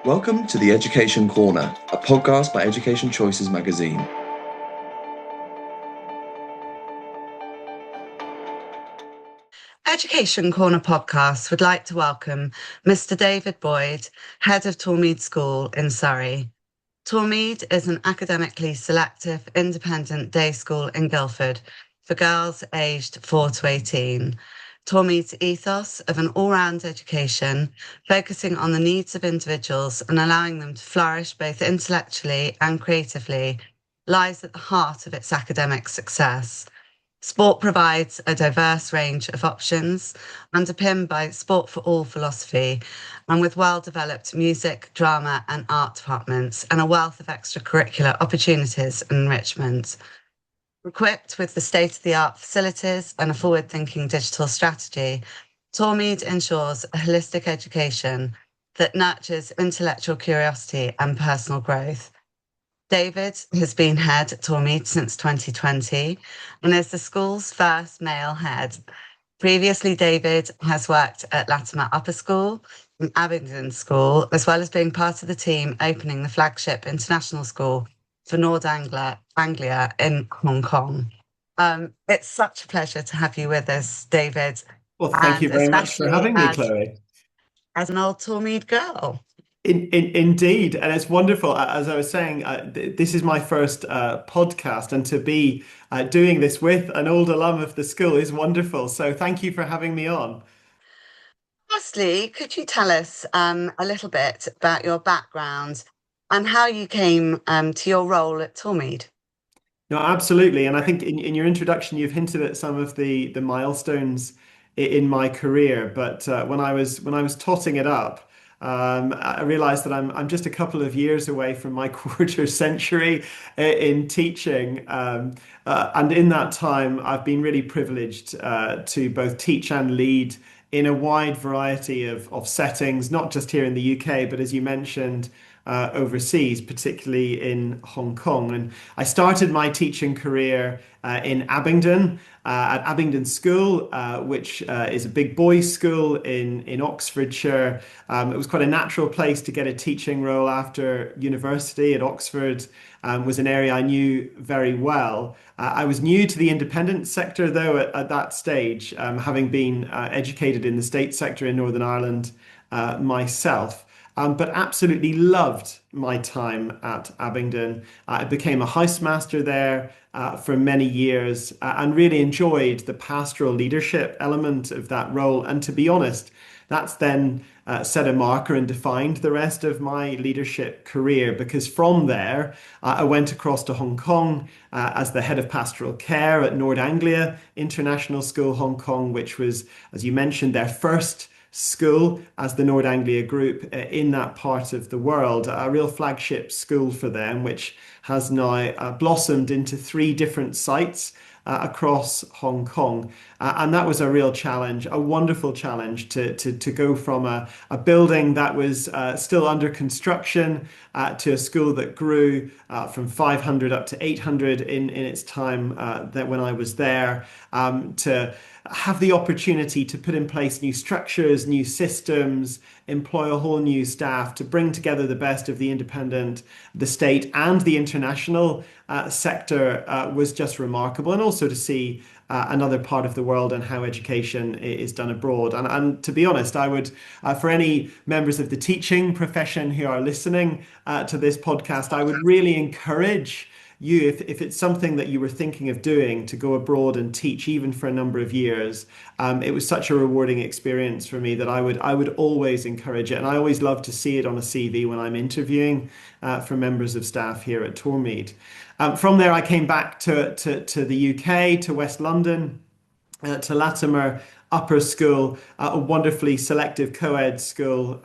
Welcome to the Education Corner, a podcast by Education Choices magazine. Education Corner podcast would like to welcome Mr. David Boyd, head of Tormead School in Surrey. Tormead is an academically selective independent day school in Guildford for girls aged 4 to 18. Tormead's ethos of an all-round education, focusing on the needs of individuals and allowing them to flourish both intellectually and creatively, lies at the heart of its academic success. Sport provides a diverse range of options, underpinned by Sport for All philosophy, and with well-developed music, drama and art departments, and a wealth of extracurricular opportunities and enrichment. Equipped with the state-of-the-art facilities and a forward-thinking digital strategy, Tormead ensures a holistic education that nurtures intellectual curiosity and personal growth. David has been head at Tormead since 2020 and is the school's first male head. Previously, David has worked at Latimer Upper School and Abingdon School, as well as being part of the team opening the flagship international school for Nord Anglia in Hong Kong. It's such a pleasure to have you with us, David. Well, thank you very much for having me, Chloe. As an old Tormead girl. Indeed, and it's wonderful. As I was saying, this is my first podcast, and to be doing this with an old alum of the school is wonderful. So thank you for having me on. Firstly, could you tell us a little bit about your background and how you came to your role at Tormead? No, absolutely. And I think in your introduction, you've hinted at some of the milestones in my career. But when I was totting it up, I realized that I'm just a couple of years away from my quarter century in teaching. And in that time, I've been really privileged to both teach and lead in a wide variety of settings, not just here in the UK, but as you mentioned, overseas, particularly in Hong Kong. And I started my teaching career in Abingdon, at Abingdon School, which is a big boys' school in Oxfordshire. It was quite a natural place to get a teaching role after university at Oxford. Was an area I knew very well. I was new to the independent sector, though, at that stage, having been educated in the state sector in Northern Ireland myself. But absolutely loved my time at Abingdon. I became a housemaster there for many years and really enjoyed the pastoral leadership element of that role. And to be honest, that's then set a marker and defined the rest of my leadership career, because from there, I went across to Hong Kong as the head of pastoral care at Nord Anglia International School, Hong Kong, which was, as you mentioned, their first school as the Nord Anglia Group in that part of the world, a real flagship school for them, which has now blossomed into 3 different sites across Hong Kong. And that was a real challenge, a wonderful challenge to go from a building that was still under construction to a school that grew from 500 up to 800 in its time that when I was there, to have the opportunity to put in place new structures, new systems, employ a whole new staff to bring together the best of the independent, the state and the international sector was just remarkable. And also to see another part of the world and how education is done abroad. And to be honest, I would, for any members of the teaching profession who are listening to this podcast, I would really encourage you, if it's something that you were thinking of doing, to go abroad and teach even for a number of years. It was such a rewarding experience for me that I would always encourage it. And I always love to see it on a CV when I'm interviewing for members of staff here at Tormead. From there, I came back to the UK, to West London, to Latimer Upper School, a wonderfully selective co-ed school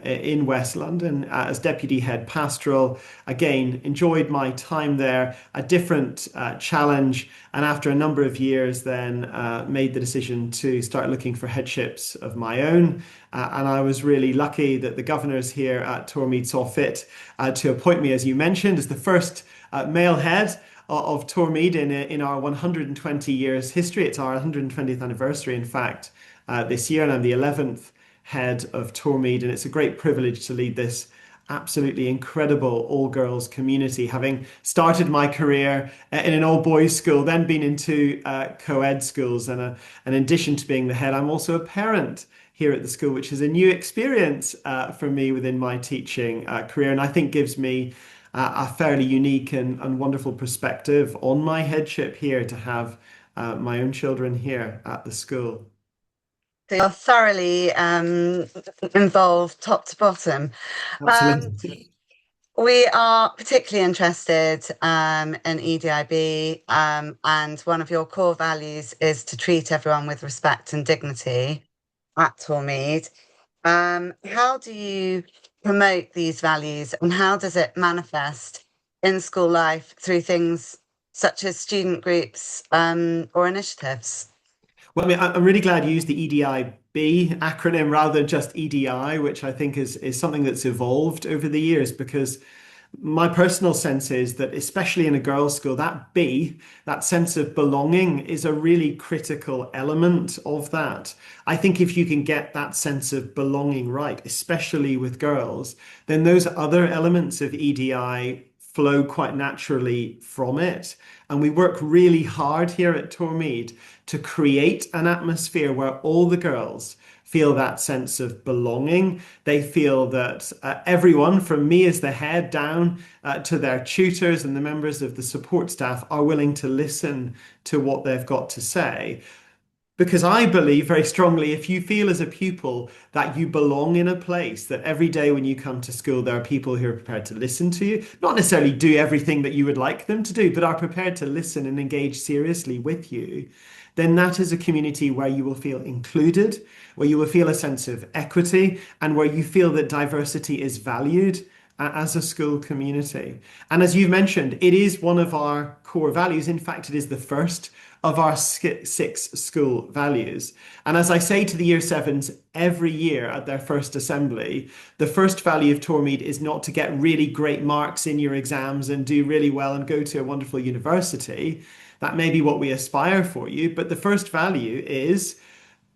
in West London as deputy head pastoral. Again, enjoyed my time there, a different challenge. And after a number of years then made the decision to start looking for headships of my own. And I was really lucky that the governors here at Tormead saw fit to appoint me, as you mentioned, as the first male head of Tormead in our 120 years history. It's our 120th anniversary, in fact, this year, and I'm the 11th head of Tormead, and it's a great privilege to lead this absolutely incredible all-girls community, having started my career in an all-boys school, then been into co-ed schools, and in addition to being the head, I'm also a parent here at the school, which is a new experience for me within my teaching career, and I think gives me a fairly unique and wonderful perspective on my headship here to have my own children here at the school. So you're thoroughly involved top to bottom. Absolutely. We are particularly interested in EDIB, and one of your core values is to treat everyone with respect and dignity at Tormead. How do you promote these values, and how does it manifest in school life through things such as student groups or initiatives? Well, I mean, I'm really glad you used the EDIB acronym rather than just EDI, which I think is something that's evolved over the years, because my personal sense is that, especially in a girls' school, that B, that sense of belonging, is a really critical element of that. I think if you can get that sense of belonging right, especially with girls, then those other elements of EDI flow quite naturally from it. And we work really hard here at Tormead to create an atmosphere where all the girls feel that sense of belonging. They feel that everyone, from me as the head down to their tutors and the members of the support staff, are willing to listen to what they've got to say. Because I believe very strongly, if you feel as a pupil that you belong in a place, that every day when you come to school, there are people who are prepared to listen to you, not necessarily do everything that you would like them to do, but are prepared to listen and engage seriously with you, then that is a community where you will feel included, where you will feel a sense of equity, and where you feel that diversity is valued as a school community. And as you've mentioned, it is one of our core values. In fact, it is the first of our 6 school values. And as I say to the year 7s every year at their first assembly, the first value of Tormead is not to get really great marks in your exams and do really well and go to a wonderful university. That may be what we aspire for you, but the first value is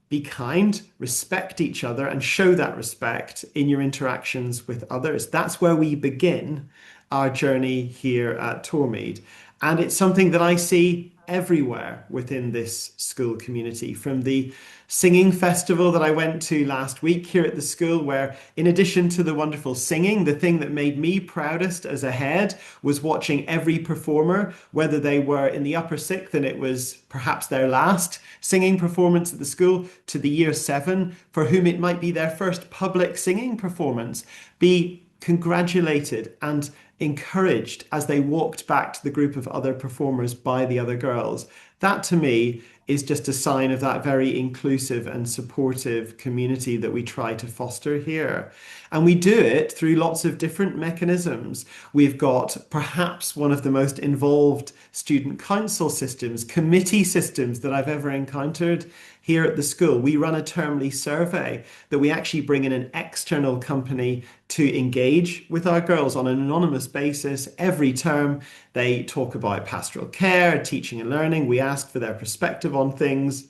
be kind, respect each other, and show that respect in your interactions with others. That's where we begin our journey here at Tormead. And it's something that I see everywhere within this school community, from the singing festival that I went to last week here at the school, where in addition to the wonderful singing, the thing that made me proudest as a head was watching every performer, whether they were in the upper 6th and it was perhaps their last singing performance at the school, to the year 7 for whom it might be their first public singing performance, be congratulated and encouraged as they walked back to the group of other performers by the other girls. That to me is just a sign of that very inclusive and supportive community that we try to foster here. And we do it through lots of different mechanisms. We've got perhaps one of the most involved student council systems, committee systems that I've ever encountered here at the school. We run a termly survey that we actually bring in an external company to engage with our girls on an anonymous basis. Every term, they talk about pastoral care, teaching and learning. We ask for their perspective on things.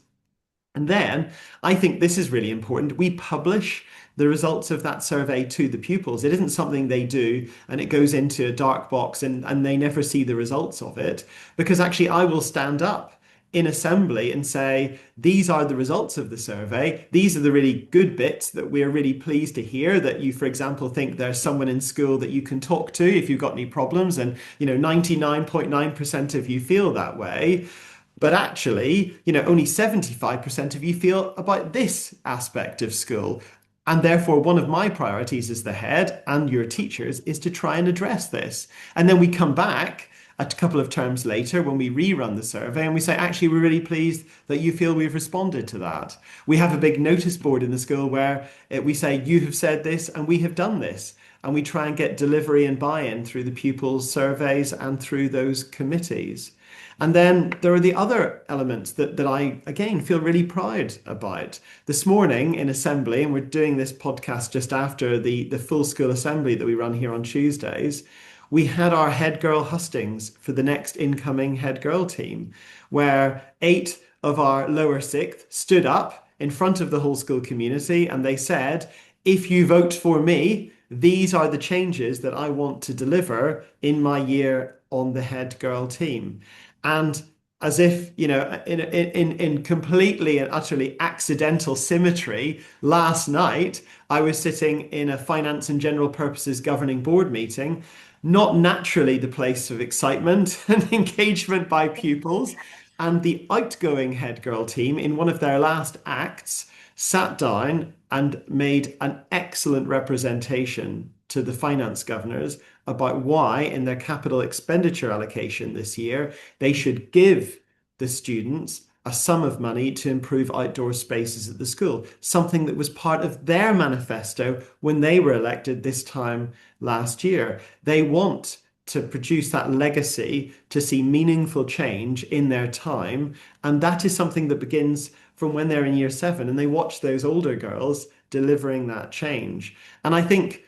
And then I think this is really important. We publish the results of that survey to the pupils. It isn't something they do and it goes into a dark box and they never see the results of it, because actually I will stand up in assembly and say, these are the results of the survey. These are the really good bits that we're really pleased to hear, that you, for example, think there's someone in school that you can talk to if you've got any problems. And, 99.9% of you feel that way. But actually, only 75% of you feel about this aspect of school. And therefore, one of my priorities as the head and your teachers is to try and address this. And then we come back a couple of terms later when we rerun the survey and we say, actually, we're really pleased that you feel we've responded to that. We have a big notice board in the school where we say, you have said this and we have done this. And we try and get delivery and buy-in through the pupils' surveys and through those committees. And then there are the other elements that I, again, feel really proud about. This morning in assembly, and we're doing this podcast just after the full school assembly that we run here on Tuesdays, we had our head girl hustings for the next incoming head girl team, where 8 of our lower 6th stood up in front of the whole school community and they said, if you vote for me, these are the changes that I want to deliver in my year on the head girl team. And as if, in completely and utterly accidental symmetry, last night I was sitting in a finance and general purposes governing board meeting, not naturally the place of excitement and engagement by pupils. And the outgoing head girl team, in one of their last acts, sat down and made an excellent representation to the finance governors about why, in their capital expenditure allocation this year, they should give the students a sum of money to improve outdoor spaces at the school, something that was part of their manifesto when they were elected this time last year. They want to produce that legacy, to see meaningful change in their time. And that is something that begins from when they're in year 7 and they watch those older girls delivering that change. And I think,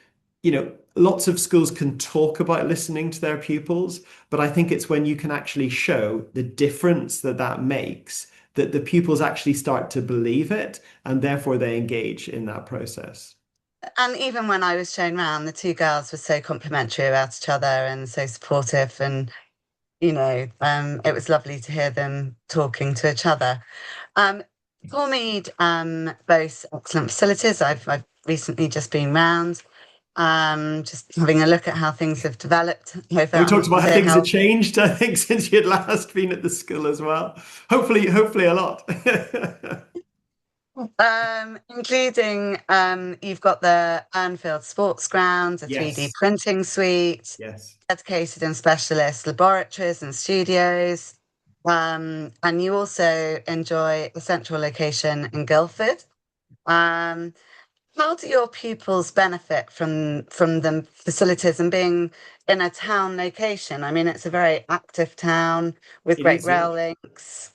lots of schools can talk about listening to their pupils, but I think it's when you can actually show the difference that that makes, that the pupils actually start to believe it and therefore they engage in that process. And even when I was shown round, the two girls were so complimentary about each other and so supportive. And, it was lovely to hear them talking to each other. Tormead boasts excellent facilities. I've recently just been round, just having a look at how things have developed over, We talked about how say, things have changed, I think, since you'd last been at the school as well. Hopefully a lot. including you've got the Urnfield Sports Ground, a 3D Yes, printing suite, yes. dedicated and specialist laboratories and studios. And you also enjoy a central location in Guildford. Um, how do your pupils benefit from the facilities and being in a town location? I mean, it's a very active town with It great is, yeah. rail links.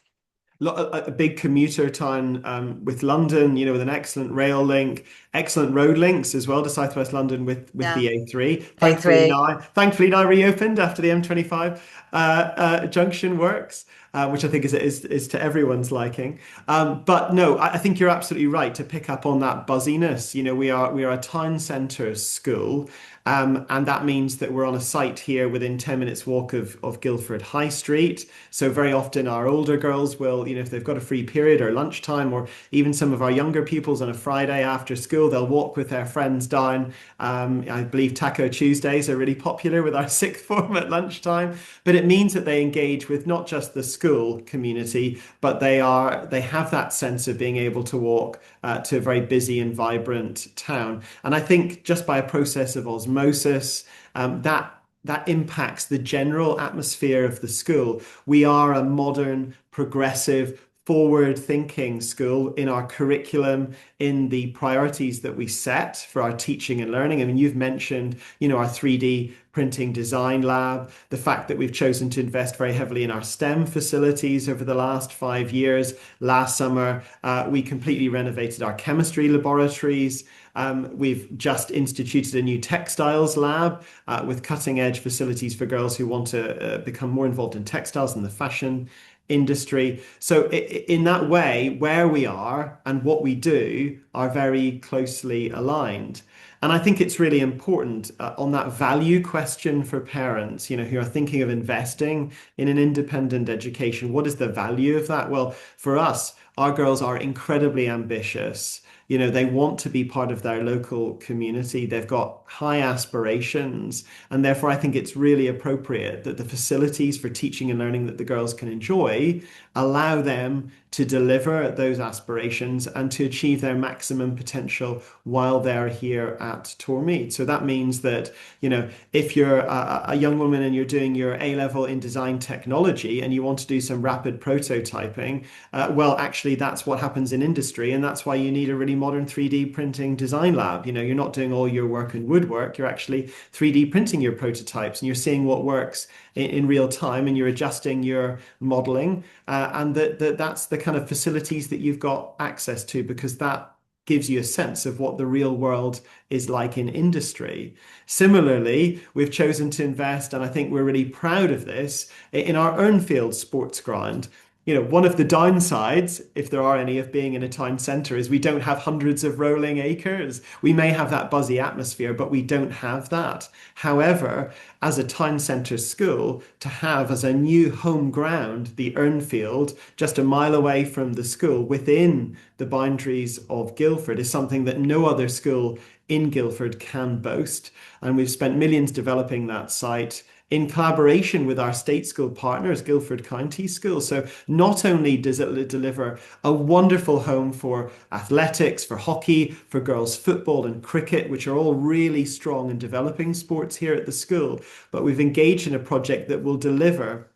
A big commuter town with London, with an excellent rail link, excellent road links as well to Southwest London with Yeah, the A3. A3. Thankfully now reopened after the M25 junction works, which I think is to everyone's liking. But no, I think you're absolutely right to pick up on that buzziness. We are a town centre school. And that means that we're on a site here within 10 minutes walk of Guildford High Street. So very often our older girls will, if they've got a free period or lunchtime, or even some of our younger pupils on a Friday after school, they'll walk with their friends down. I believe Taco Tuesdays are really popular with our sixth form at lunchtime. But it means that they engage with not just the school community, but they have that sense of being able to walk to a very busy and vibrant town. And I think just by a process of osmosis, that impacts the general atmosphere of the school. We are a modern, progressive, forward-thinking school in our curriculum, in the priorities that we set for our teaching and learning. I mean, you've mentioned, our 3D printing design lab, the fact that we've chosen to invest very heavily in our STEM facilities over the last 5 years. Last summer, we completely renovated our chemistry laboratories. We've just instituted a new textiles lab with cutting edge facilities for girls who want to become more involved in textiles and the fashion industry. So in that way, where we are and what we do are very closely aligned. And I think it's really important on that value question for parents, who are thinking of investing in an independent education. What is the value of that? Well, for us, our girls are incredibly ambitious. They want to be part of their local community. They've got high aspirations. And therefore, I think it's really appropriate that the facilities for teaching and learning that the girls can enjoy allow them to deliver those aspirations and to achieve their maximum potential while they're here at Tormead. So that means that, if you're a young woman and you're doing your A-level in design technology and you want to do some rapid prototyping, well, actually, that's what happens in industry. And that's why you need a really modern 3D printing design lab. You're not doing all your work in woodwork, you're actually 3D printing your prototypes and you're seeing what works in real time and you're adjusting your modeling. And that's the kind of facilities that you've got access to, because that gives you a sense of what the real world is like in industry. Similarly, we've chosen to invest, and I think we're really proud of this, in our Urnfield sports ground. One of the downsides, if there are any, of being in a town centre is we don't have hundreds of rolling acres. We may have that buzzy atmosphere, but we don't have that. However, as a town centre school, to have as a new home ground the Urnfield, just a mile away from the school within the boundaries of Guildford, is something that no other school in Guildford can boast. And we've spent millions developing that site in collaboration with our state school partners, Guildford County Schools. So not only does it deliver a wonderful home for athletics, for hockey, for girls' football and cricket, which are all really strong and developing sports here at the school, but we've engaged in a project that will deliver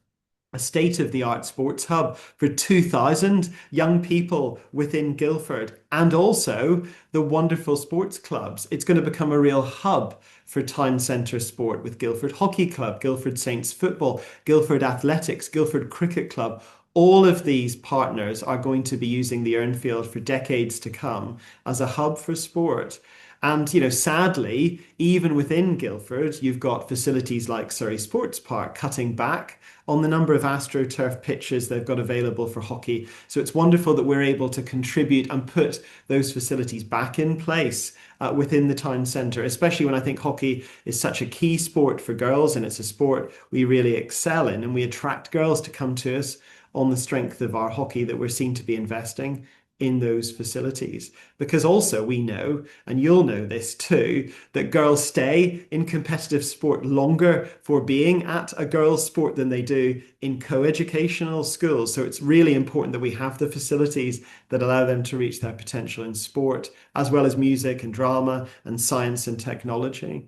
a state-of-the-art sports hub for 2,000 young people within Guildford, and also the wonderful sports clubs. It's going to become a real hub for town centre sport with Guildford Hockey Club, Guildford Saints Football, Guildford Athletics, Guildford Cricket Club. All of these partners are going to be using the Urnfield for decades to come as a hub for sport. And, sadly, even within Guildford, you've got facilities like Surrey Sports Park cutting back on the number of AstroTurf pitches they've got available for hockey. So it's wonderful that we're able to contribute and put those facilities back in place within the town centre, especially when I think hockey is such a key sport for girls, and it's a sport we really excel in, and we attract girls to come to us on the strength of our hockey that we're seen to be investing in those facilities. Because also we know, and you'll know this too, that girls stay in competitive sport longer for being at a girls' sport than they do in co-educational schools. So it's really important that we have the facilities that allow them to reach their potential in sport, as well as music and drama and science and technology.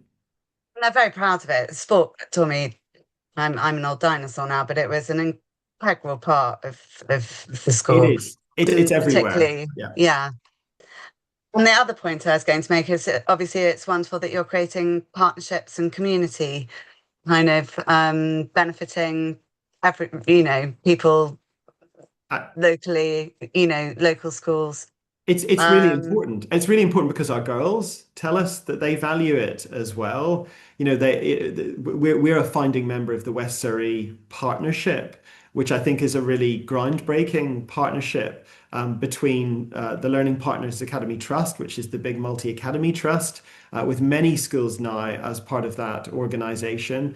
They're very proud of it. Sport taught me, I'm an old dinosaur now, but it was an integral part of the It school. is. It's everywhere. Particularly, Yeah. yeah. And the other point I was going to make is obviously it's wonderful that you're creating partnerships and community kind of benefiting people I- locally, local schools. It's really Um, important. It's really important because our girls tell us that they value it as well. We're a founding member of the West Surrey Partnership, which I think is a really groundbreaking partnership between the Learning Partners Academy Trust, which is the big multi-academy trust, with many schools now as part of that organisation,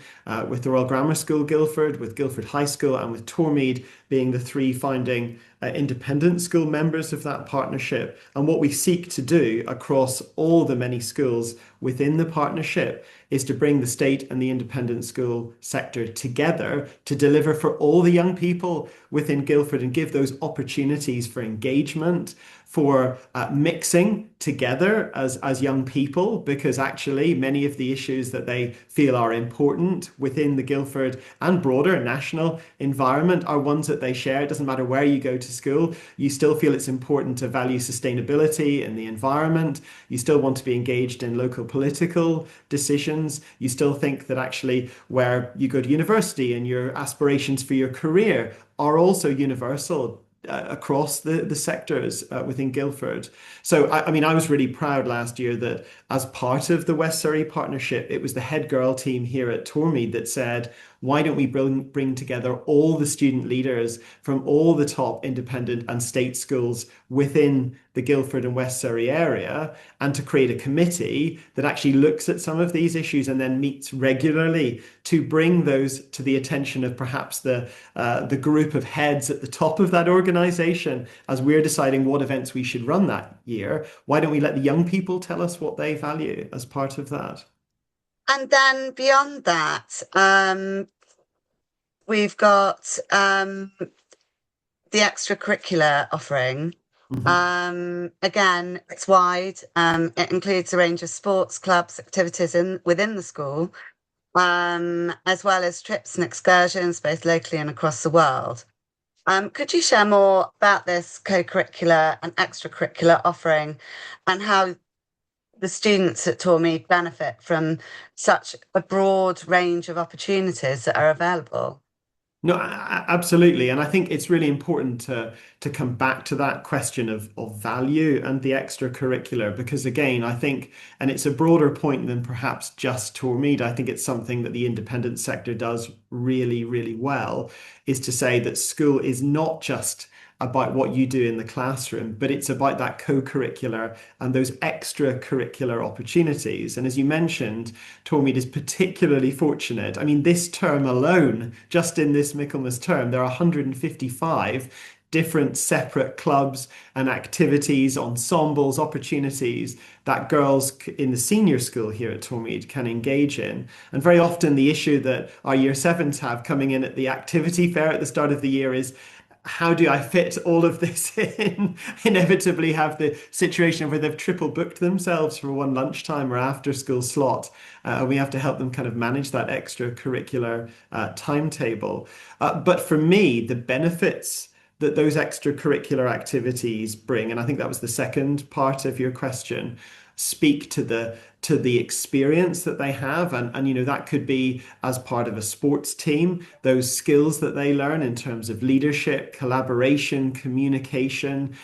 with the Royal Grammar School Guildford, with Guildford High School, and with Tormead being the three founding independent school members of that partnership. And what we seek to do across all the many schools within the partnership is to bring the state and the independent school sector together to deliver for all the young people within Guildford and give those opportunities for engagement, for mixing together as young people, because actually many of the issues that they feel are important within the Guildford and broader national environment are ones that they share. It doesn't matter where you go to school, you still feel it's important to value sustainability and the environment. You still want to be engaged in local political decisions. You still think that actually where you go to university and your aspirations for your career are also universal across the sectors within Guildford. So, I was really proud last year that as part of the West Surrey Partnership, it was the head girl team here at Tormead that said, why don't we bring together all the student leaders from all the top independent and state schools within the Guildford and West Surrey area, and to create a committee that actually looks at some of these issues and then meets regularly to bring those to the attention of perhaps the group of heads at the top of that organisation as we're deciding what events we should run that year. Why don't we let the young people tell us what they value as part of that? and then beyond that, we've got the extracurricular offering. Mhm. Again, it's wide. It includes a range of sports clubs, activities within the school, as well as trips and excursions, both locally and across the world. Could you share more about this co-curricular and extracurricular offering and how the students at Tormead benefit from such a broad range of opportunities that are available? No, absolutely. And I think it's really important to come back to that question of value and the extracurricular, because again, I think, and it's a broader point than perhaps just Tormead, I think it's something that the independent sector does really, really well, is to say that school is not just about what you do in the classroom, but it's about that co-curricular and those extracurricular opportunities. And as you mentioned, Tormead is particularly fortunate. I mean, this term alone, just in this Michaelmas term, there are 155 different separate clubs and activities, ensembles, opportunities that girls in the senior school here at Tormead can engage in. And very often the issue that our year sevens have coming in at the activity fair at the start of the year is, how do I fit all of this in? Inevitably have the situation where they've triple booked themselves for one lunchtime or after school slot. We have to help them kind of manage that extracurricular timetable. But for me, the benefits that those extracurricular activities bring, and I think that was the second part of your question, speak to the experience that they have, and that could be as part of a sports team, those skills that they learn in terms of leadership, collaboration, communication,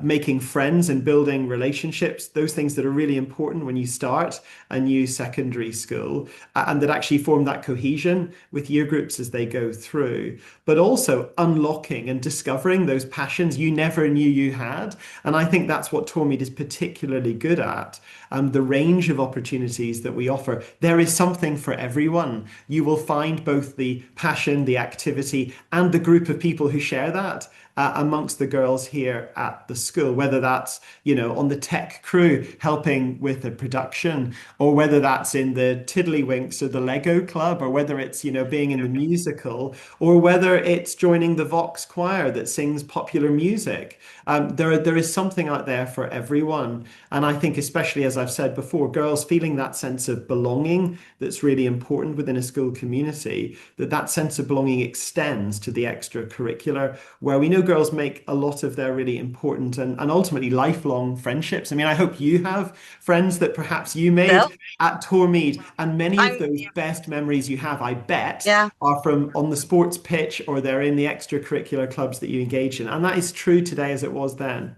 making friends and building relationships, those things that are really important when you start a new secondary school, and that actually form that cohesion with year groups as they go through, but also unlocking and discovering those passions you never knew you had. And I think that's what Tormead is particularly good at. The range of opportunities that we offer. There is something for everyone. You will find both the passion, the activity, and the group of people who share that amongst the girls here at the school, whether that's, on the tech crew helping with the production, or whether that's in the Tiddlywinks or the Lego Club, or whether it's, being in the musical, or whether it's joining the Vox choir that sings popular music. There is something out there for everyone. And I think, especially as I've said before, girls feeling that sense of belonging that's really important within a school community, that sense of belonging extends to the extracurricular, where we know girls make a lot of their really important and ultimately lifelong friendships. I mean, I hope you have friends that perhaps you made Bill? at Tormead, and many of I'm, those best memories you have, I bet, yeah, are from on the sports pitch, or they're in the extracurricular clubs that you engage in. And that is true today as it was then.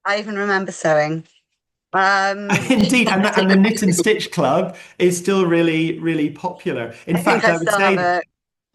I even remember sewing. Um, Indeed, and the Knit and Stitch Club is still really, really popular. In I think fact, I I would still have say, a,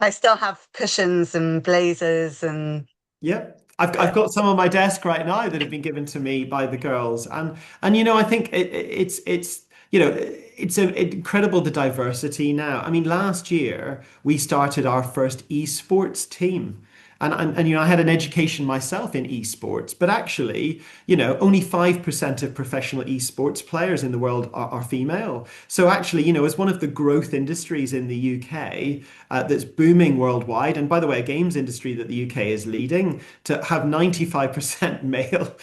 I still have cushions and blazers and yeah, I've got some on my desk right now that have been given to me by the girls, and I think it's it's incredible the diversity now. I mean, last year we started our first esports team. And I had an education myself in esports, but actually, only 5% of professional esports players in the world are female. So actually, as one of the growth industries in the UK that's booming worldwide, and by the way, a games industry that the UK is leading, to have 95% male,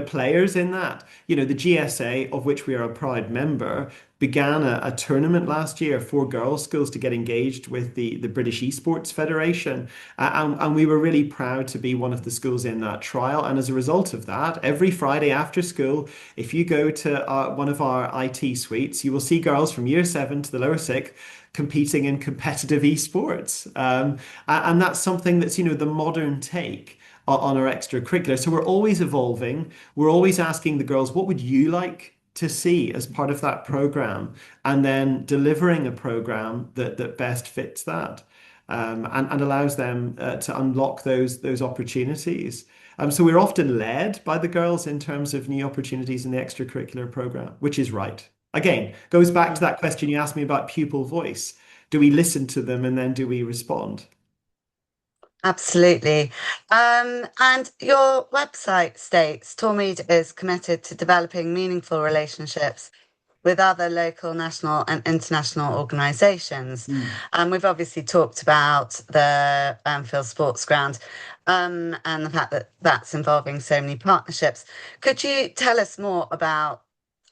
players in that. The GSA, of which we are a proud member, began a tournament last year for girls' schools to get engaged with the British Esports Federation. And we were really proud to be one of the schools in that trial. And as a result of that, every Friday after school, if you go to one of our IT suites, you will see girls from year seven to the lower sixth competing in competitive esports. And that's something that's, the modern take on our extracurricular. So we're always evolving. We're always asking the girls, what would you like to see as part of that program, and then delivering a program that best fits that, and allows them to unlock those opportunities. So we're often led by the girls in terms of new opportunities in the extracurricular program, which is right. Again, goes back to that question you asked me about pupil voice. Do we listen to them, and then do we respond? absolutely. And your website states Tormead is committed to developing meaningful relationships with other local, national, and international organisations. Mm. And we've obviously talked about the Anfield Sports Ground, and the fact that that's involving so many partnerships. Could you tell us more about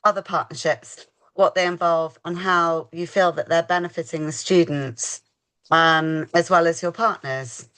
other partnerships, what they involve, and how you feel that they're benefiting the students, as well as your partners?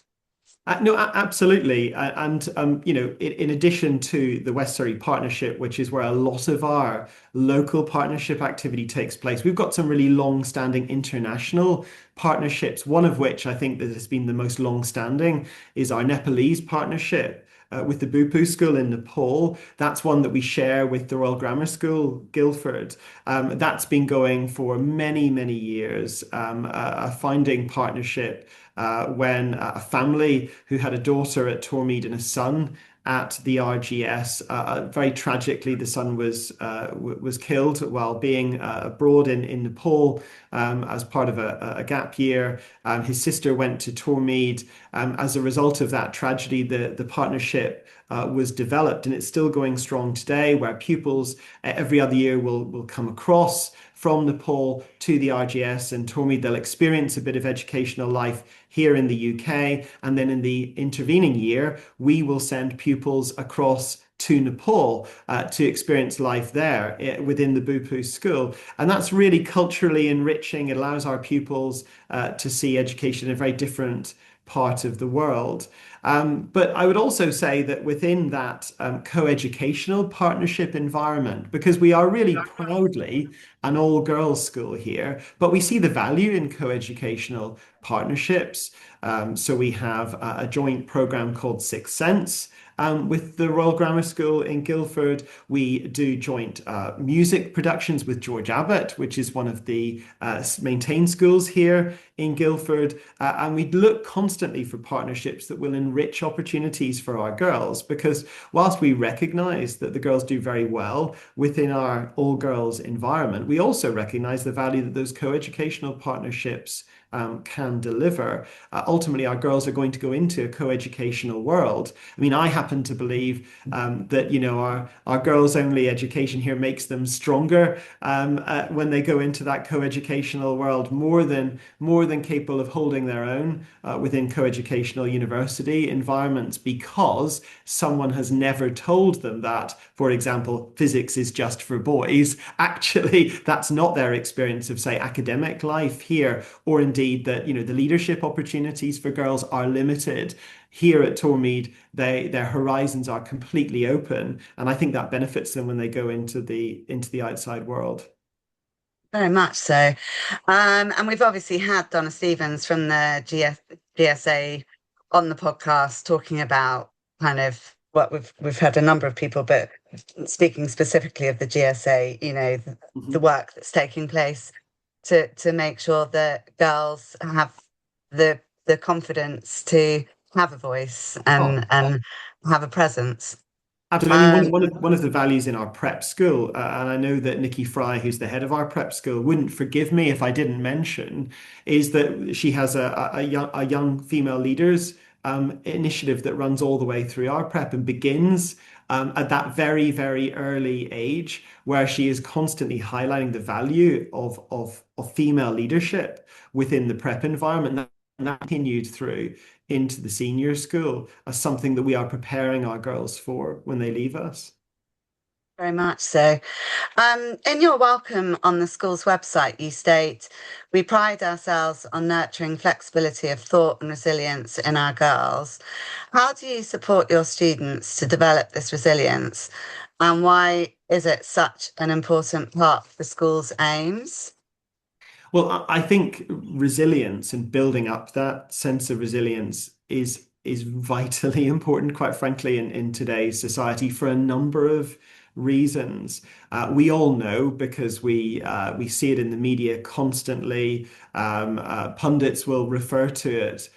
No, absolutely. And, in addition to the West Surrey Partnership, which is where a lot of our local partnership activity takes place, we've got some really long-standing international partnerships, one of which I think that has been the most long-standing is our Nepalese partnership. With the Bupu School in Nepal. That's one that we share with the Royal Grammar School, Guildford. That's been going for many, many years, a founding partnership when a family who had a daughter at Tormead and a son at the RGS. Very tragically, the son was killed while being abroad in Nepal as part of a gap year. His sister went to Tormead. As a result of that tragedy, the partnership was developed, and it's still going strong today, where pupils every other year will come across from Nepal to the RGS and Tormead. They'll experience a bit of educational life here in the UK, and then in the intervening year, we will send pupils across to Nepal to experience life there within the Bupu school. And that's really culturally enriching. It allows our pupils to see education in a very different part of the world. But I would also say that within that co-educational partnership environment, because we are really proudly an all-girls school here, but we see the value in co-educational partnerships. So we have a joint program called Sixth Sense. With the Royal Grammar School in Guildford, we do joint music productions with George Abbott, which is one of the maintained schools here in Guildford. And we look constantly for partnerships that will enrich opportunities for our girls, because whilst we recognize that the girls do very well within our all-girls environment, we also recognize the value that those co-educational partnerships can deliver. Ultimately, our girls are going to go into a co-educational world. I mean, I happen to believe that our girls-only education here makes them stronger when they go into that co-educational world, more than capable of holding their own within co-educational university environments, because someone has never told them that, for example, physics is just for boys. Actually, that's not their experience of, say, academic life here, or indeed that the leadership opportunities for girls are limited. Here at Tormead, their horizons are completely open, and I think that benefits them when they go into the outside world. Very much so. And we've obviously had Donna Stevens from the GSA on the podcast talking about kind of what we've had a number of people, but speaking specifically of the GSA, the work that's taking place to make sure that girls have the confidence to have a voice and have a presence. Absolutely. I mean, one of the values in our prep school, and I know that Nikki Fry, who's the head of our prep school, wouldn't forgive me if I didn't mention, is that she has a young female leaders initiative that runs all the way through our prep and begins at that very, very early age, where she is constantly highlighting the value of female leadership within the prep environment. And that continued through into the senior school as something that we are preparing our girls for when they leave us. Very much so. In your welcome on the school's website, you state, "We pride ourselves on nurturing flexibility of thought and resilience in our girls." How do you support your students to develop this resilience? And why is it such an important part of the school's aims? Well, I think resilience and building up that sense of resilience is vitally important, quite frankly, in today's society for a number of reasons. We all know, because we see it in the media constantly. Pundits will refer to it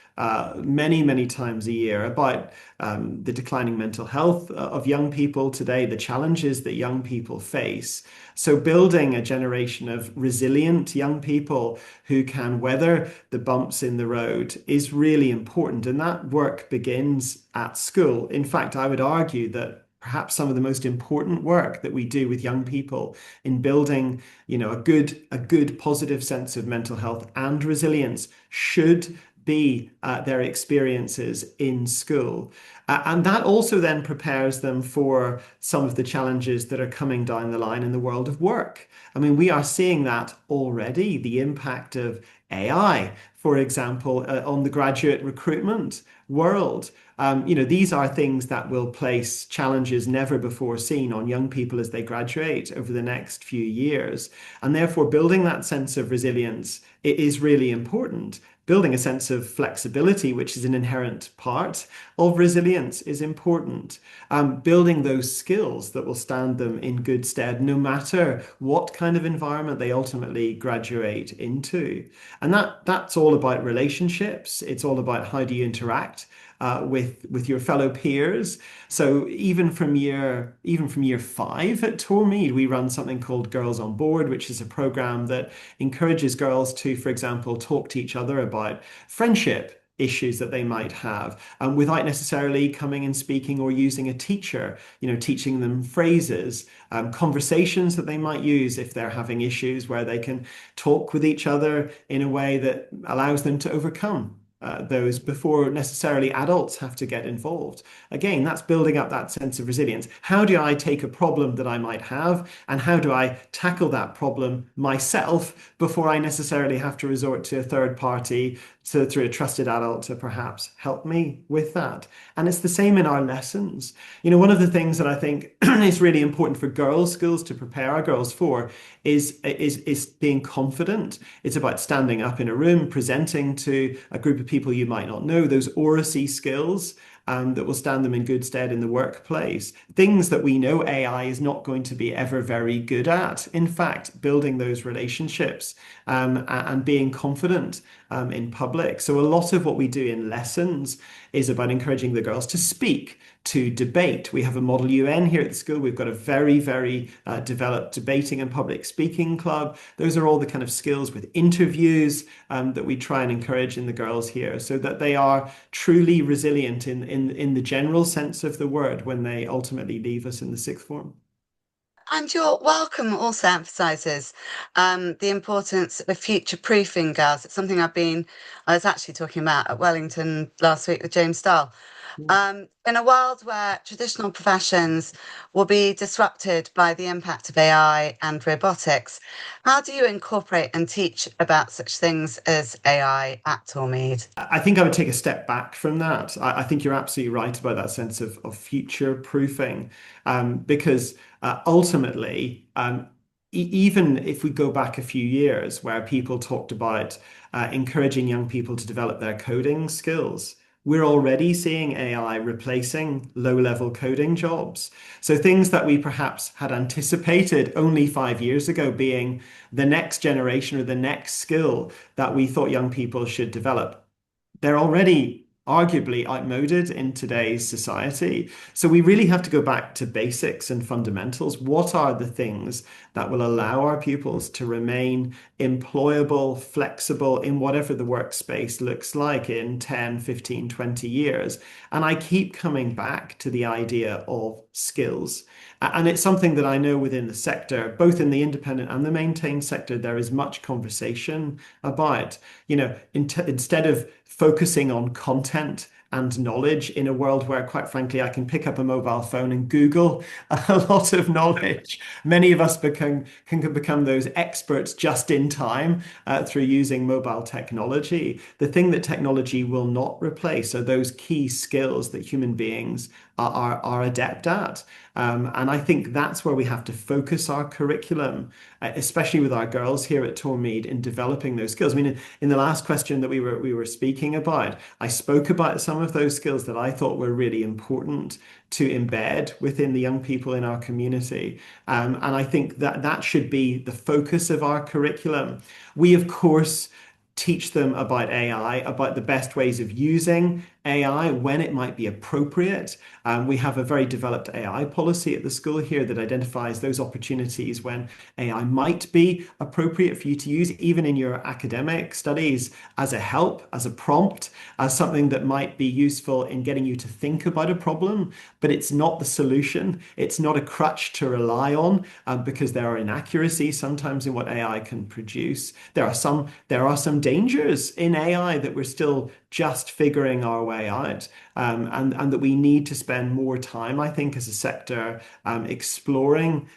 many, many times a year about the declining mental health of young people today, the challenges that young people face. So building a generation of resilient young people who can weather the bumps in the road is really important. And that work begins at school. In fact, I would argue that perhaps some of the most important work that we do with young people in building, a good positive sense of mental health and resilience should be their experiences in school. And that also then prepares them for some of the challenges that are coming down the line in the world of work. I mean, we are seeing that already, the impact of AI, for example, on the graduate recruitment world. These are things that will place challenges never before seen on young people as they graduate over the next few years. And therefore, building that sense of resilience is really important. Building a sense of flexibility, which is an inherent part of resilience, is important. Building those skills that will stand them in good stead, no matter what kind of environment they ultimately graduate into. And that's all about relationships. It's all about how do you interact with your fellow peers. So even from year 5 at Tormead, we run something called Girls on Board, which is a program that encourages girls to, for example, talk to each other about friendship issues that they might have, without necessarily coming and speaking or using a teacher, teaching them phrases, conversations that they might use if they're having issues, where they can talk with each other in a way that allows them to overcome those before necessarily adults have to get involved. Again, that's building up that sense of resilience. How do I take a problem that I might have, and how do I tackle that problem myself before I necessarily have to resort to a third party, through a trusted adult, to perhaps help me with that? And it's the same in our lessons. One of the things that I think is really important for girls' schools to prepare our girls for is being confident. It's about standing up in a room, presenting to a group of people you might not know, those oracy skills that will stand them in good stead in the workplace. Things that we know AI is not going to be ever very good at. In fact, building those relationships and being confident in public. So a lot of what we do in lessons is about encouraging the girls to speak, to debate. We have a Model UN here at the school. We've got a very, very developed debating and public speaking club. Those are all the kind of skills with interviews that we try and encourage in the girls here, so that they are truly resilient in the general sense of the word when they ultimately leave us in the sixth form. And your welcome also emphasises the importance of future-proofing girls. It's something I was actually talking about at Wellington last week with James Stahl. In a world where traditional professions will be disrupted by the impact of AI and robotics, how do you incorporate and teach about such things as AI at Tormead? I think I would take a step back from that. I think you're absolutely right about that sense of future proofing, because ultimately, even if we go back a few years where people talked about encouraging young people to develop their coding skills, we're already seeing AI replacing low-level coding jobs. So things that we perhaps had anticipated only 5 years ago being the next generation or the next skill that we thought young people should develop, they're already arguably outmoded in today's society. So we really have to go back to basics and fundamentals. What are the things that will allow our pupils to remain employable, flexible in whatever the workspace looks like in 10, 15, 20 years? And I keep coming back to the idea of skills. And it's something that I know within the sector, both in the independent and the maintained sector, there is much conversation about, instead of focusing on content and knowledge in a world where, quite frankly, I can pick up a mobile phone and Google a lot of knowledge. Many of us can become those experts just in time through using mobile technology. The thing that technology will not replace are those key skills that human beings are adept at. And I think that's where we have to focus our curriculum, especially with our girls here at Tormead, in developing those skills. I mean, in the last question that we were speaking about, I spoke about some of those skills that I thought were really important to embed within the young people in our community. And I think that should be the focus of our curriculum. We, of course, teach them about AI, about the best ways of using AI, when it might be appropriate. We have a very developed AI policy at the school here that identifies those opportunities when AI might be appropriate for you to use, even in your academic studies, as a help, as a prompt, as something that might be useful in getting you to think about a problem, but it's not the solution. It's not a crutch to rely on, because there are inaccuracies sometimes in what AI can produce. There are some dangers in AI that we're still just figuring our way out, and that we need to spend more time, I think, as a sector, exploring,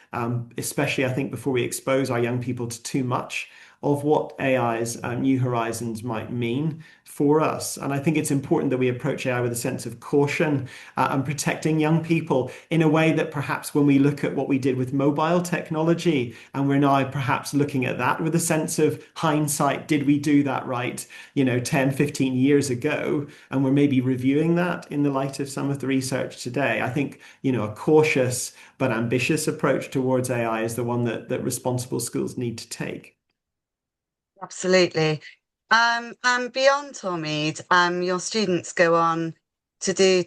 especially, I think, before we expose our young people to too much of what AI's New Horizons might mean for us. And I think it's important that we approach AI with a sense of caution and protecting young people in a way that perhaps when we look at what we did with mobile technology, and we're now perhaps looking at that with a sense of hindsight, did we do that right, 10, 15 years ago? And we're maybe reviewing that in the light of some of the research today. I think, a cautious but ambitious approach towards AI is the one that responsible schools need to take. Absolutely. And beyond Tormead, your students go on to do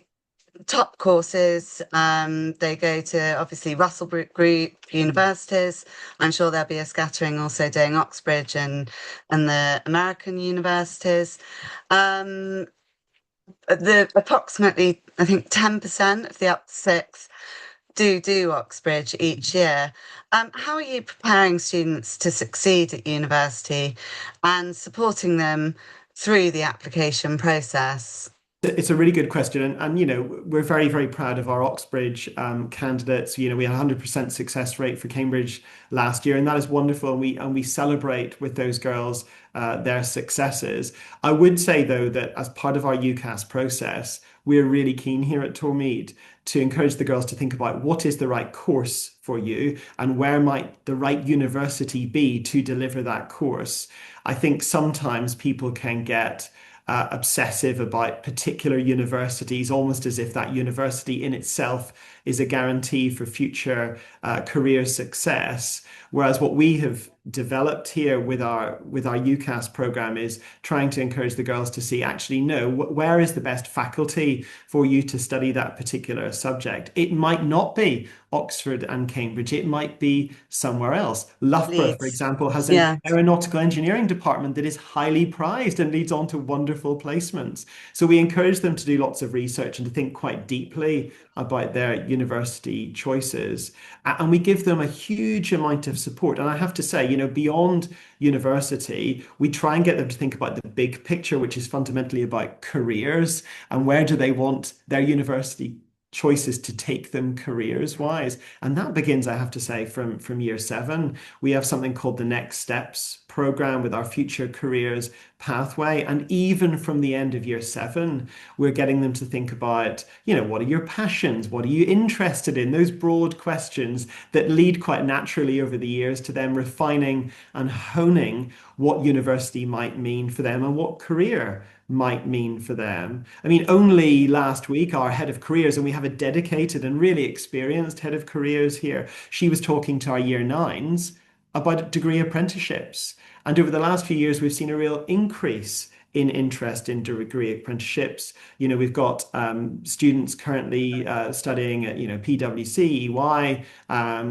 top courses. They go to obviously Russell Group universities. I'm sure there'll be a scattering also doing Oxbridge and the American universities. The approximately, I think, 10% of the up to sixth do Oxbridge each year. How are you preparing students to succeed at university and supporting them through the application process? It's a really good question, and we're very, very proud of our Oxbridge candidates. We had 100% success rate for Cambridge last year, and that is wonderful. And we celebrate with those girls their successes. I would say though that as part of our UCAS process, we're really keen here at Tormead to encourage the girls to think about what is the right course for you and where might the right university be to deliver that course. I think sometimes people can get obsessive about particular universities, almost as if that university in itself is a guarantee for future career success. Whereas what we have developed here with our UCAS program is trying to encourage the girls to see, actually, no, where is the best faculty for you to study that particular subject? It might not be Oxford and Cambridge. It might be somewhere else. Loughborough, for Leeds. example, has an Yeah. aeronautical engineering department that is highly prized and leads on to wonderful placements. So we encourage them to do lots of research and to think quite deeply about their university choices. And we give them a huge amount of support. And I have to say, beyond university, we try and get them to think about the big picture, which is fundamentally about careers and where do they want their university choices to take them careers wise. And that begins, I have to say, from year 7. We have something called the Next Steps program with our future careers pathway. And even from the end of year 7, we're getting them to think about, what are your passions? What are you interested in? Those broad questions that lead quite naturally over the years to them refining and honing what university might mean for them and what career might mean for them. I mean, only last week, our head of careers, and we have a dedicated and really experienced head of careers here, she was talking to our year 9s about degree apprenticeships. And over the last few years, we've seen a real increase in interest in degree apprenticeships. We've got students currently studying at, PwC, EY,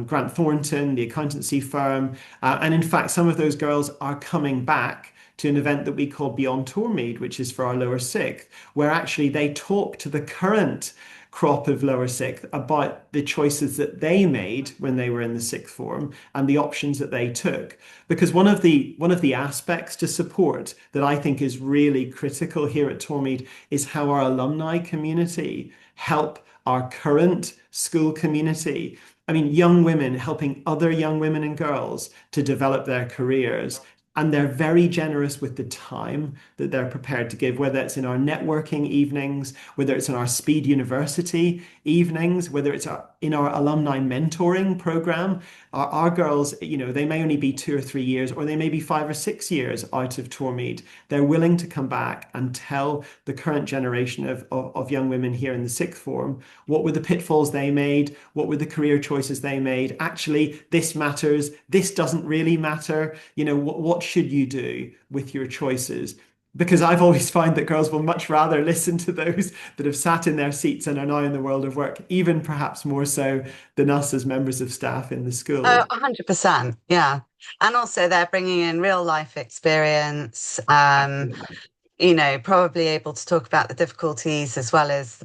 Grant Thornton, the accountancy firm. And in fact, some of those girls are coming back to an event that we call Beyond Tormead, which is for our lower sixth, where actually they talk to the current crop of lower sixth about the choices that they made when they were in the sixth form and the options that they took. Because one of the aspects to support that I think is really critical here at Tormead is how our alumni community help our current school community. I mean, young women helping other young women and girls to develop their careers. And they're very generous with the time that they're prepared to give, whether it's in our networking evenings, whether it's in our Speed University evenings, whether it's in our alumni mentoring program. Our girls, they may only be 2 or 3 years, or they may be 5 or 6 years out of Tormead. They're willing to come back and tell the current generation of young women here in the sixth form, what were the pitfalls they made? What were the career choices they made? Actually, this matters. This doesn't really matter. What should you do with your choices? Because I've always found that girls will much rather listen to those that have sat in their seats and are now in the world of work, even perhaps more so than us as members of staff in the school. 100%. Yeah. And also they're bringing in real life experience, probably able to talk about the difficulties as well as,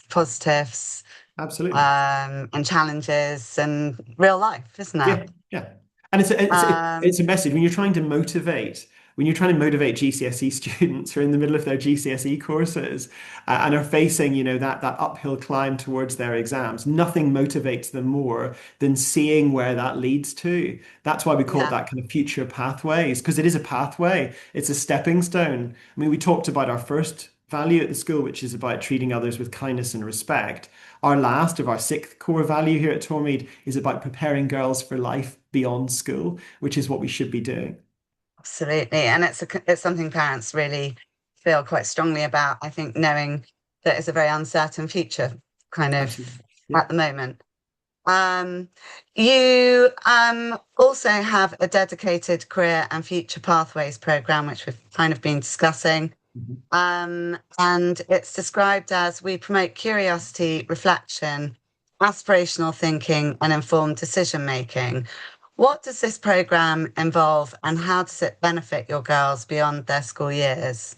positives, Absolutely. and challenges and real life, isn't it? Yeah. And it's a message when you're trying to motivate when you're trying to motivate GCSE students who are in the middle of their GCSE courses and are facing, that uphill climb towards their exams, nothing motivates them more than seeing where that leads to. That's why we call it Yeah. that kind of future pathways, because it is a pathway. It's a stepping stone. I mean, we talked about our first value at the school, which is about treating others with kindness and respect. Our last of our sixth core value here at Tormead is about preparing girls for life beyond school, which is what we should be doing. Absolutely. And it's something parents really feel quite strongly about, I think, knowing that it's a very uncertain future kind of Absolutely. Yeah. at the moment. You also have a dedicated career and future pathways program, which we've kind of been discussing. Mhm. And it's described as we promote curiosity, reflection, aspirational thinking, and informed decision making. What does this program involve, and how does it benefit your girls beyond their school years?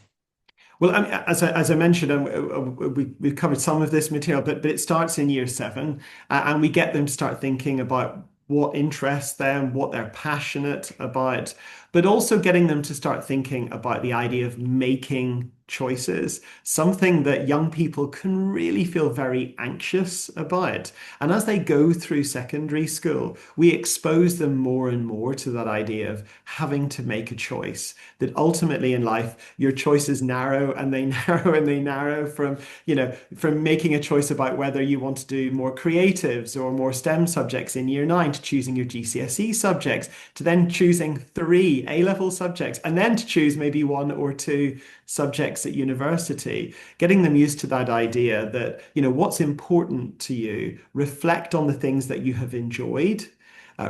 Well, I mean, as I mentioned, we've covered some of this material, but it starts in year seven, and we get them to start thinking about what interests them, what they're passionate about, but also getting them to start thinking about the idea of making choices, something that young people can really feel very anxious about. And as they go through secondary school, we expose them more and more to that idea of having to make a choice, that ultimately in life, your choices narrow and they narrow and they narrow from making a choice about whether you want to do more creatives or more STEM subjects in year nine to choosing your GCSE subjects, to then choosing three A-level subjects, and then to choose maybe one or two subjects at university, getting them used to that idea that, what's important to you, reflect on the things that you have enjoyed.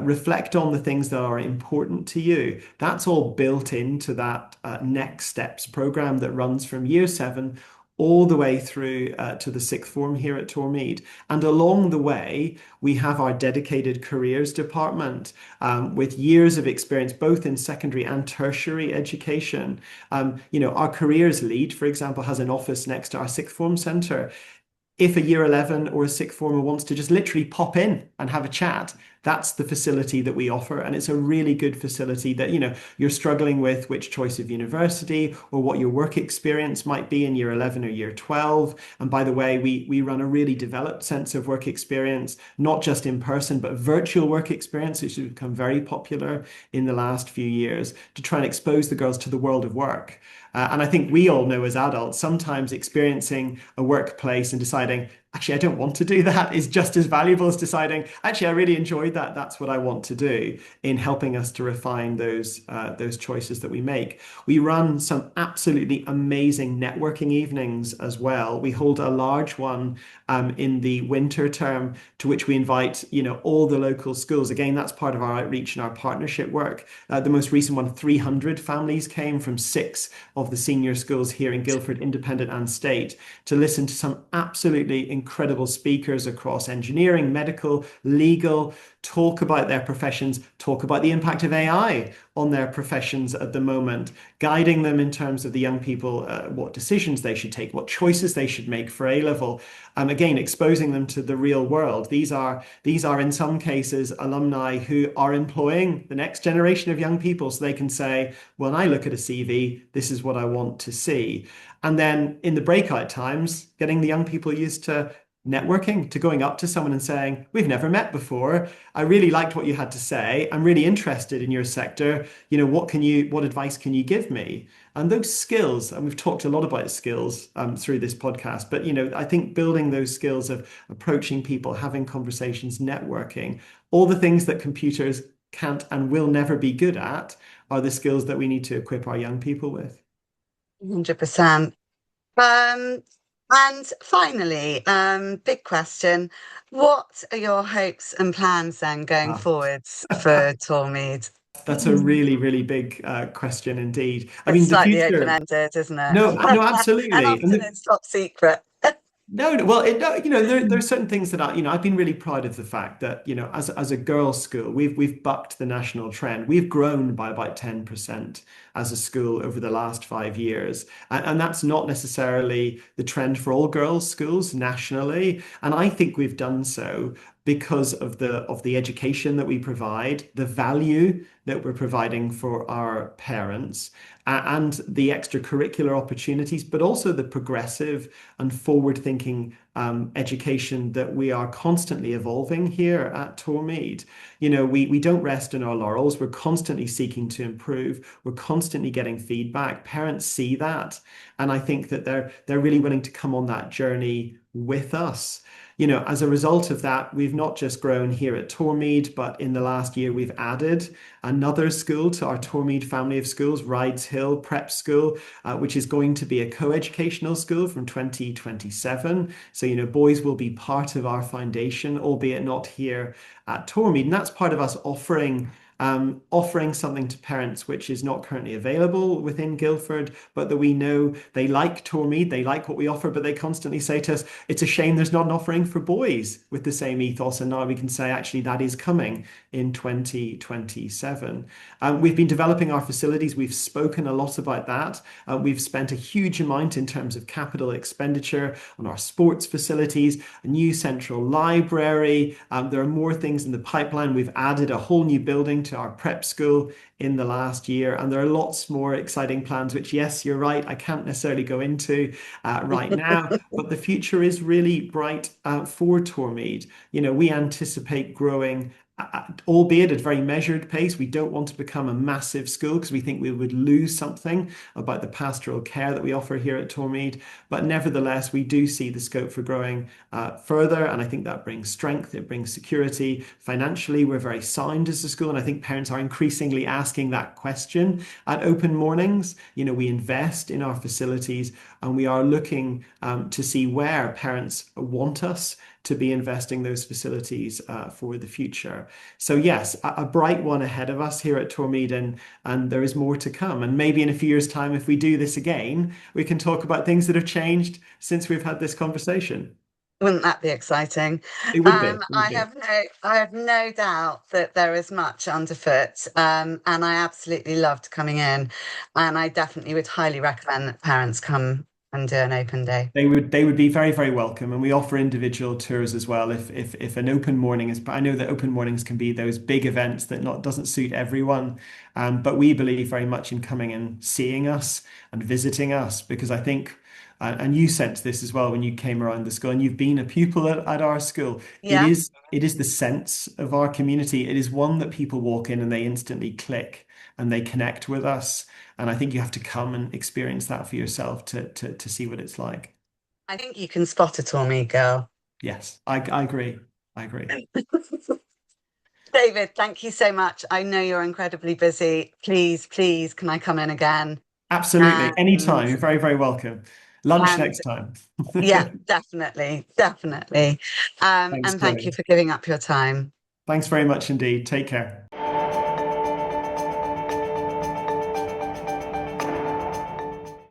Reflect on the things that are important to you. That's all built into that Next Steps program that runs from year seven all the way through to the sixth form here at Tormead. And along the way, we have our dedicated careers department with years of experience, both in secondary and tertiary education. Our careers lead, for example, has an office next to our sixth form centre. If a year 11 or a sixth former wants to just literally pop in and have a chat, that's the facility that we offer. And it's a really good facility that, you're struggling with which choice of university or what your work experience might be in year 11 or year 12. And by the way, we run a really developed sense of work experience, not just in person, but virtual work experience, which has become very popular in the last few years to try and expose the girls to the world of work. And I think we all know as adults, sometimes experiencing a workplace and deciding, actually, I don't want to do that is just as valuable as deciding, actually, I really enjoyed that. That's what I want to do in helping us to refine those choices that we make. We run some absolutely amazing networking evenings as well. We hold a large one in the winter term to which we invite, all the local schools. Again, that's part of our outreach and our partnership work. The most recent one, 300 families came from 6 of the senior schools here in Guildford, independent and state, to listen to some absolutely incredible speakers across engineering, medical, legal, talk about their professions, talk about the impact of AI on their professions at the moment, guiding them in terms of the young people, what decisions they should take, what choices they should make for A-level. Again, exposing them to the real world. These are in some cases alumni who are employing the next generation of young people, so they can say, when I look at a CV, this is what I want to see. And then in the breakout times, getting the young people used to networking, to going up to someone and saying, we've never met before. I really liked what you had to say. I'm really interested in your sector. What advice can you give me? And those skills, and we've talked a lot about skills through this podcast, but I think building those skills of approaching people, having conversations, networking, all the things that computers can't and will never be good at are the skills that we need to equip our young people with. 100%. Um, and finally, big question. What are your hopes and plans then going Wow. forwards for Tormead? That's a really, really big question indeed. I It's mean, the slightly future. open-ended, isn't it? No, no, And absolutely. often it's top secret. No, no, well, no, there are certain things that I've been really proud of the fact that, as a girls' school, we've bucked the national trend. We've grown by about 10% as a school over the last 5 years. And that's not necessarily the trend for all girls' schools nationally. And I think we've done so because of the education that we provide, the value that we're providing for our parents, and the extracurricular opportunities, but also the progressive and forward-thinking education that we are constantly evolving here at Tormead. We don't rest in our laurels. We're constantly seeking to improve. We're constantly getting feedback. Parents see that, and I think that they're really willing to come on that journey with us. As a result of that, we've not just grown here at Tormead, but in the last year, we've added another school to our Tormead family of schools, Rides Hill Prep School, which is going to be a co-educational school from 2027. So, boys will be part of our foundation, albeit not here at Tormead. And that's part of us offering something to parents which is not currently available within Guildford, but that we know they like Tormead, they like what we offer, but they constantly say to us, it's a shame there's not an offering for boys with the same ethos. And now we can say, actually, that is coming in 2027. We've been developing our facilities. We've spoken a lot about that. We've spent a huge amount in terms of capital expenditure on our sports facilities, a new central library. There are more things in the pipeline. We've added a whole new building to our prep school in the last year, and there are lots more exciting plans, which, yes, you're right, I can't necessarily go into right now, but the future is really bright for Tormead. We anticipate growing, albeit at a very measured pace. We don't want to become a massive school because we think we would lose something about the pastoral care that we offer here at Tormead. But nevertheless, we do see the scope for growing further. And I think that brings strength, it brings security. Financially, we're very sound as a school. And I think parents are increasingly asking that question at open mornings. We invest in our facilities, and we are looking to see where parents want us to be investing those facilities for the future. So yes, a bright one ahead of us here at Tormead, and there is more to come. And maybe in a few years' time, if we do this again, we can talk about things that have changed since we've had this conversation. Wouldn't that be exciting? It would be. It would I be. have no doubt that there is much underfoot, and I absolutely loved coming in, and I definitely would highly recommend that parents come and do an open day. They would be very, very welcome, and we offer individual tours as well. If an open morning is, I know that open mornings can be those big events that not doesn't suit everyone, but we believe very much in coming and seeing us and visiting us, because I think, and you sensed this as well when you came around the school, and you've been a pupil at our school. Yeah, It is the sense of our community. It is one that people walk in and they instantly click and they connect with us. And I think you have to come and experience that for yourself to see what it's like. I think you can spot a Tormy girl. Yes, I agree. I agree. David, thank you so much. I know you're incredibly busy. Please, please, can I come in again? Absolutely. And, Anytime. You're very, very welcome. Lunch and next time. yeah, definitely, definitely. Thanks, And thank you Chloe. for giving up your time. Thanks very much indeed. Take care.